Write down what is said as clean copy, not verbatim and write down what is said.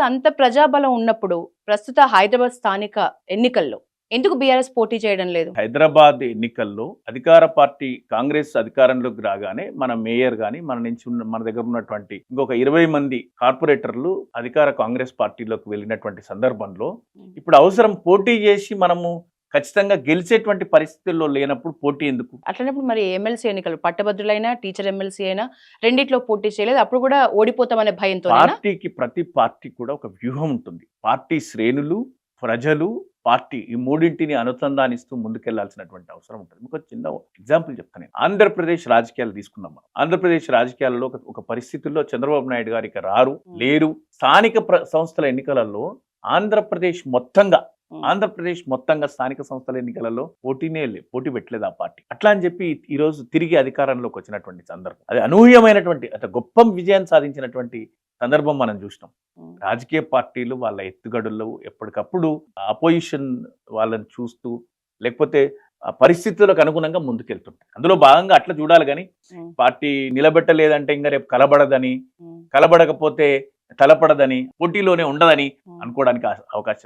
అంత ప్రజాబలం ఉన్నప్పుడు ప్రస్తుత హైదరాబాద్ స్థానిక ఎన్నికల్లో ఎందుకు బీఆర్ఎస్ పోటీ చేయడం లేదు? హైదరాబాద్ ఎన్నికల్లో అధికార పార్టీ కాంగ్రెస్ అధికారంలోకి రాగానే మన మేయర్ గాని మన దగ్గర ఉన్నటువంటి ఇంకొక 20 మంది కార్పొరేటర్లు అధికార కాంగ్రెస్ పార్టీలోకి వెళ్ళినటువంటి సందర్భంలో ఇప్పుడు అవసరం పోటీ చేసి మనము ఖచ్చితంగా గెలిచేటువంటి పరిస్థితుల్లో లేనప్పుడు పోటీ ఎందుకు? అట్లనప్పుడు మరి ఎమ్మెల్సీ ఎన్నికలు పట్టభద్రులైనా టీచర్ ఎమ్మెల్సీ అయినా రెండిట్లో పోటీ చేయలేదు, అప్పుడు కూడా ఓడిపోతామనే భయంతో. ప్రతి పార్టీ కూడా ఒక వ్యూహం ఉంటుంది. పార్టీ శ్రేణులు, ప్రజలు, పార్టీ ఈ మూడింటిని అనుసంధానిస్తూ ముందుకెళ్లాల్సినటువంటి అవసరం ఉంటుంది. మీకు చిన్న ఎగ్జాంపుల్ చెప్తాను. ఆంధ్రప్రదేశ్ రాజకీయాలు తీసుకున్నాం మనం. ఆంధ్రప్రదేశ్ రాజకీయాలలో ఒక పరిస్థితుల్లో చంద్రబాబు నాయుడు గారు ఇక లేరు. స్థానిక సంస్థల ఎన్నికలలో ఆంధ్రప్రదేశ్ మొత్తంగా స్థానిక సంస్థల ఎన్నికలలో పోటీ పెట్టలేదు ఆ పార్టీ. అట్లా అని చెప్పి ఈ రోజు తిరిగి అధికారంలోకి వచ్చినటువంటి సందర్భం, అది అనూహ్యమైనటువంటి గొప్ప విజయాన్ని సాధించినటువంటి సందర్భం మనం చూసినాం. రాజకీయ పార్టీలు వాళ్ళ ఎత్తుగడుల్లో ఎప్పటికప్పుడు అపోజిషన్ వాళ్ళని చూస్తూ లేకపోతే ఆ పరిస్థితులకు అనుగుణంగా ముందుకెళ్తుంటాయి. అందులో భాగంగా అట్లా చూడాలి. కానీ పార్టీ నిలబెట్టలేదంటే ఇంకా రేపు కలబడకపోతే తలపడదని, పోటీలోనే ఉండదని అనుకోవడానికి అవకాశం